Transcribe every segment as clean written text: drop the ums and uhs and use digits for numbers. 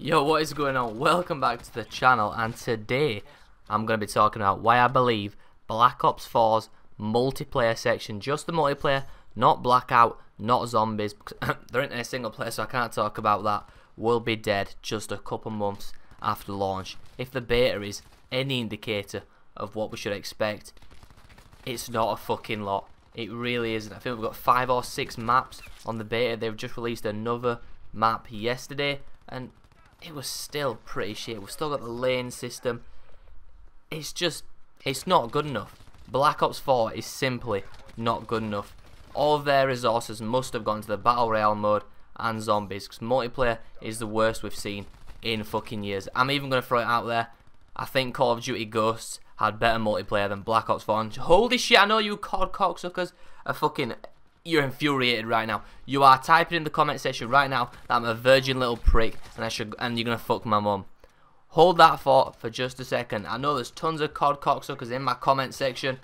Yo, what is going on? Welcome back to the channel, and today I'm going to be talking about why I believe Black Ops 4's multiplayer section, just the multiplayer, not Blackout, not zombies, because there isn't a single player, so I can't talk about that, will be dead just a couple months after launch. If the beta is any indicator of what we should expect, it's not a fucking lot. It really isn't. I think we've got 5 or 6 maps on the beta. They've just released another map yesterday, and it was still pretty shit. We've still got the lane system. It's not good enough. Black Ops 4 is simply not good enough. All of their resources must have gone to the Battle Royale mode and zombies, because multiplayer is the worst we've seen in fucking years. I'm even going to throw it out there. I think Call of Duty Ghosts had better multiplayer than Black Ops 4. And holy shit, I know you COD cocksuckers are fucking... You're infuriated right now. You are typing in the comment section right now that I'm a virgin little prick and you're gonna fuck my mum. Hold that thought for just a second. I know there's tons of COD cocksuckers in my comment section.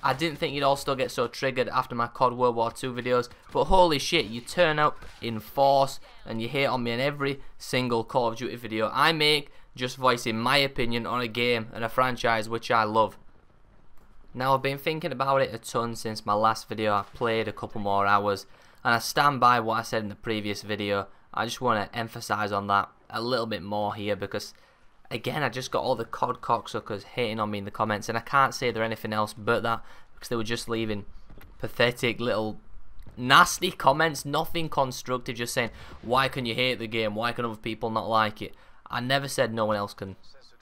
I didn't think you'd all still get so triggered after my COD World War II videos, but holy shit, you turn up in force and you hate on me in every single Call of Duty video I make, just voicing my opinion on a game and a franchise which I love. Now, I've been thinking about it a ton since my last video. I've played a couple more hours, and I stand by what I said in the previous video. I just want to emphasise on that a little bit more here, because again, I just got all the COD cocksuckers hating on me in the comments, and I can't say they're anything else but that, because they were just leaving pathetic little nasty comments, nothing constructive, just saying, why can you hate the game, why can other people not like it? I never said no one else can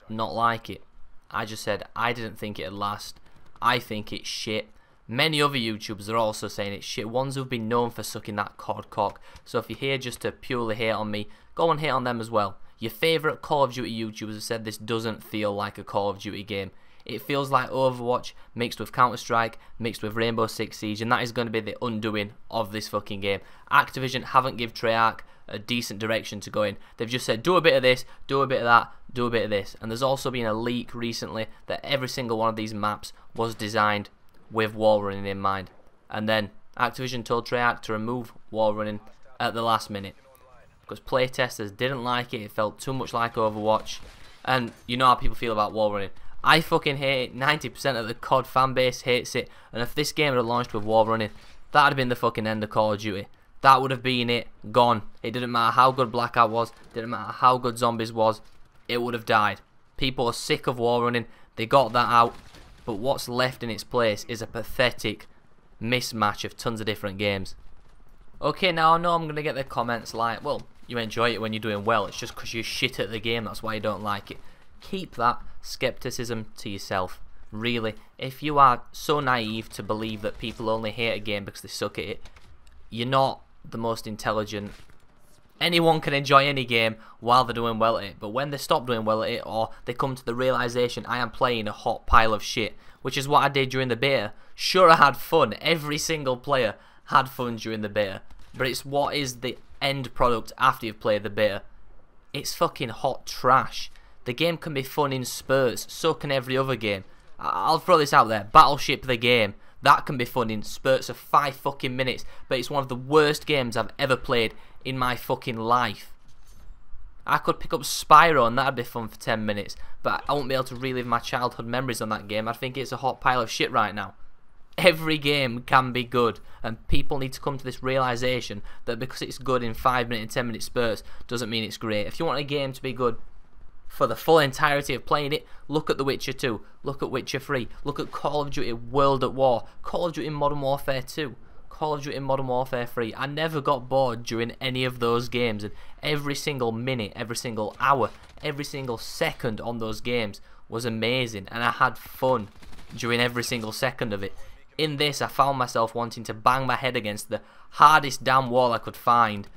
not like it. I just said I didn't think it'd last. I think it's shit. Many other YouTubers are also saying it's shit, ones who've been known for sucking that COD cock. So if you're here just to purely hate on me, go and hate on them as well. Your favourite Call of Duty YouTubers have said this doesn't feel like a Call of Duty game. It feels like Overwatch mixed with Counter-Strike, mixed with Rainbow Six Siege, and that is going to be the undoing of this fucking game. Activision haven't given Treyarch a decent direction to go in. They've just said, do a bit of this, do a bit of that, do a bit of this. And there's also been a leak recently that every single one of these maps was designed with wall running in mind. And then Activision told Treyarch to remove wall running at the last minute, because playtesters didn't like it. It felt too much like Overwatch. And you know how people feel about wall running. I fucking hate it. 90% of the COD fan base hates it. And if this game had launched with wall running, that would have been the fucking end of Call of Duty. That would have been it. Gone. It didn't matter how good Blackout was. Didn't matter how good Zombies was. It would have died. People are sick of wall running. They got that out. But what's left in its place is a pathetic mismatch of tons of different games. Okay, now I know I'm going to get the comments like, well, you enjoy it when you're doing well. It's just because you're shit at the game. That's why you don't like it. Keep that skepticism to yourself. Really, if you are so naive to believe that people only hate a game because they suck at it, you're not the most intelligent. Anyone can enjoy any game while they're doing well at it, but when they stop doing well at it, or they come to the realization, I am playing a hot pile of shit, which is what I did during the beta. Sure, I had fun. Every single player had fun during the beta, but it's what is the end product after you've played the beta. It's fucking hot trash. The game can be fun in spurts, so can every other game. I'll throw this out there. Battleship the game, that can be fun in spurts of 5 fucking minutes, but it's one of the worst games I've ever played in my fucking life. I could pick up Spyro and that'd be fun for 10 minutes, but I won't be able to relive my childhood memories on that game. I think it's a hot pile of shit right now. Every game can be good, and people need to come to this realization that because it's good in 5 minute and 10 minute spurts doesn't mean it's great. If you want a game to be good for the full entirety of playing it, look at The Witcher 2, look at Witcher 3, look at Call of Duty World at War, Call of Duty Modern Warfare 2, Call of Duty Modern Warfare 3. I never got bored during any of those games, and every single minute, every single hour, every single second on those games was amazing, and I had fun during every single second of it. In this, I found myself wanting to bang my head against the hardest damn wall I could find.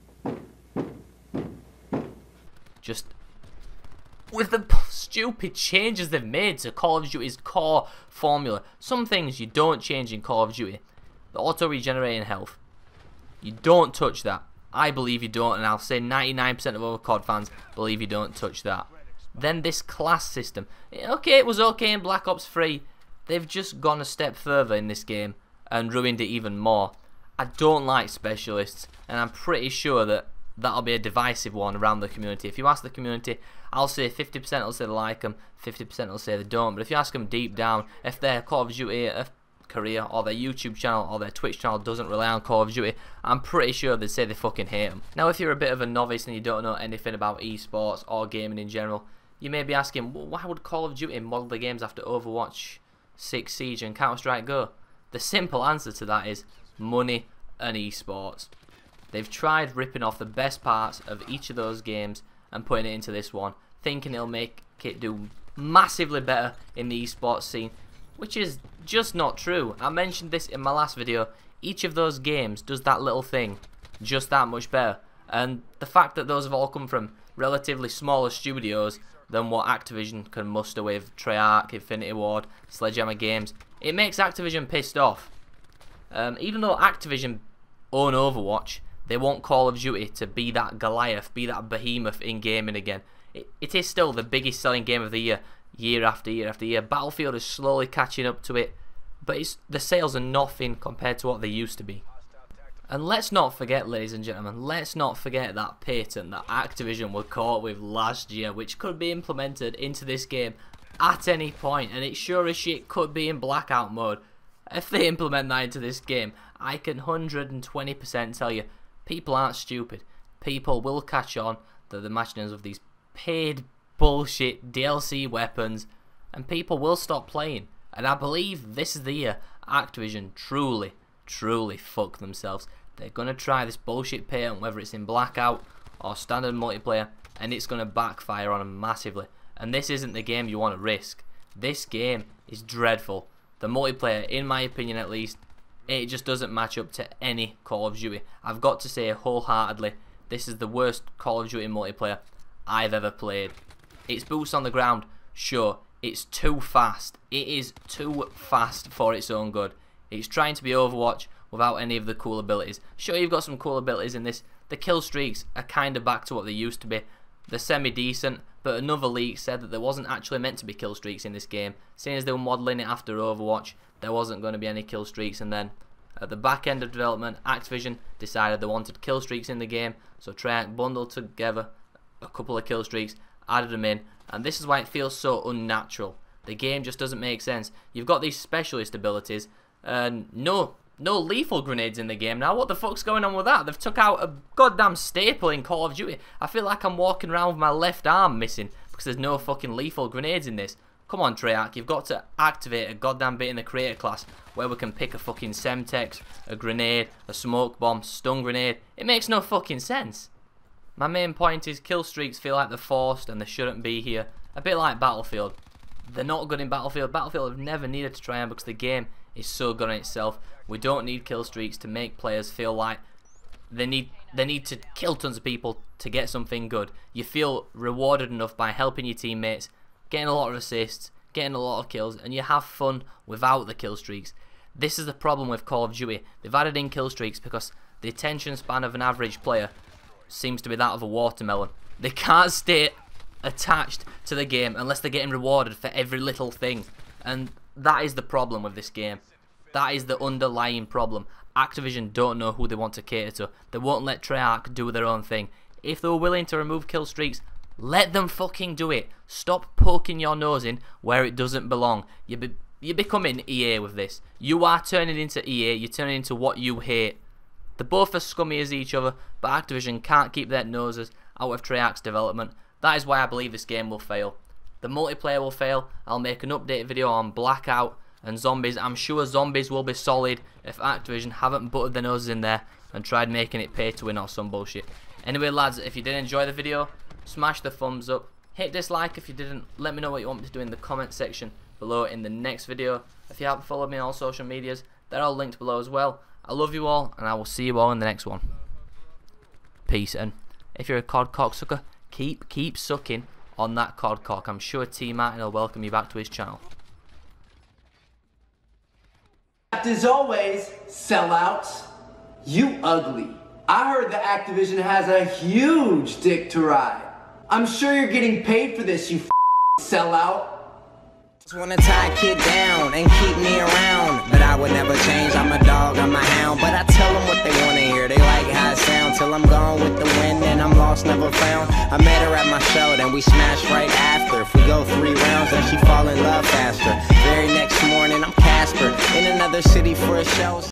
Just with the stupid changes they've made to Call of Duty's core formula. Some things you don't change in Call of Duty. The auto-regenerating health. You don't touch that. I believe you don't, and I'll say 99% of other COD fans believe you don't touch that. Then this class system. Okay, it was okay in Black Ops 3. They've just gone a step further in this game and ruined it even more. I don't like specialists, and I'm pretty sure that that'll be a divisive one around the community. If you ask the community, I'll say 50% will say they like them, 50% will say they don't. But if you ask them deep down if their Call of Duty career or their YouTube channel or their Twitch channel doesn't rely on Call of Duty, I'm pretty sure they'd say they fucking hate them. Now, if you're a bit of a novice and you don't know anything about esports or gaming in general, you may be asking, well, why would Call of Duty model the games after Overwatch, 6 Siege and Counter-Strike Go? The simple answer to that is money and esports. They've tried ripping off the best parts of each of those games and putting it into this one, thinking it'll make it do massively better in the esports scene, which is just not true. I mentioned this in my last video. Each of those games does that little thing just that much better, and the fact that those have all come from relatively smaller studios than what Activision can muster with Treyarch, Infinity Ward, Sledgehammer Games, it makes Activision pissed off. Even though Activision own Overwatch, they want Call of Duty to be that Goliath, be that behemoth in gaming again. It is still the biggest selling game of the year, year after year after year. Battlefield is slowly catching up to it, but the sales are nothing compared to what they used to be. And let's not forget, ladies and gentlemen, let's not forget that patent that Activision were caught with last year, which could be implemented into this game at any point, and it sure as shit could be in blackout mode. If they implement that into this game, I can 120% tell you, people aren't stupid. People will catch on to the machinings of these paid bullshit DLC weapons, and people will stop playing. And I believe this is the year Activision truly fuck themselves. They're going to try this bullshit patent, whether it's in blackout or standard multiplayer, and it's going to backfire on them massively. And this isn't the game you want to risk. This game is dreadful. The multiplayer, in my opinion at least, it just doesn't match up to any Call of Duty. I've got to say wholeheartedly, this is the worst Call of Duty multiplayer I've ever played. It's boots on the ground, sure. It's too fast. It is too fast for its own good. It's trying to be Overwatch without any of the cool abilities. Sure, you've got some cool abilities in this. The kill streaks are kind of back to what they used to be. They're semi-decent, but another leak said that there wasn't actually meant to be kill streaks in this game. Seeing as they were modelling it after Overwatch, there wasn't going to be any kill streaks, and then at the back end of development, Activision decided they wanted kill streaks in the game, so Treyarch bundled together a couple of kill streaks, added them in, and this is why it feels so unnatural. The game just doesn't make sense. You've got these specialist abilities, and no lethal grenades in the game now. What the fuck's going on with that? They've took out a goddamn staple in Call of Duty. I feel like I'm walking around with my left arm missing because there's no fucking lethal grenades in this. Come on, Treyarch, you've got to activate a goddamn bit in the creator class where we can pick a fucking Semtex, a grenade, a smoke bomb, stun grenade. It makes no fucking sense. My main point is kill streaks feel like they're forced and they shouldn't be here. A bit like Battlefield. They're not good in Battlefield. Battlefield have never needed to try them because the game is so good in itself. We don't need kill streaks to make players feel like they need to kill tons of people to get something good. You feel rewarded enough by helping your teammates, getting a lot of assists, getting a lot of kills, and you have fun without the kill streaks. This is the problem with Call of Duty. They've added in kill streaks because the attention span of an average player seems to be that of a watermelon. They can't stay attached to the game unless they're getting rewarded for every little thing, and that is the problem with this game. That is the underlying problem. Activision don't know who they want to cater to. They won't let Treyarch do their own thing. If they were willing to remove kill streaks, let them fucking do it. Stop poking your nose in where it doesn't belong. You're becoming EA with this. You are turning into EA. You're turning into what you hate. They're both as scummy as each other, but Activision can't keep their noses out of Treyarch's development. That is why I believe this game will fail. The multiplayer will fail. I'll make an update video on Blackout and Zombies. I'm sure Zombies will be solid if Activision haven't buttered their noses in there and tried making it pay to win or some bullshit. Anyway, lads, if you did enjoy the video, smash the thumbs up. Hit dislike if you didn't. Let me know what you want me to do in the comment section below in the next video. If you haven't followed me on all social medias, they're all linked below as well. I love you all, and I will see you all in the next one. Peace, and if you're a COD cocksucker, keep sucking on that COD cock. I'm sure T Martin will welcome you back to his channel. As always, sellouts, you ugly. I heard that Activision has a huge dick to ride. I'm sure you're getting paid for this, you sellout. Wanna tie a kid down and keep me around, but I would never change. I'm a dog, I'm a hound, but I tell them what they wanna hear. They like how it sound till I'm gone with the wind and I'm lost, never found. I met her at my show, then we smashed right after. If we go 3 rounds, then she fall in love faster. Very next morning, I'm Casper in another city for a show.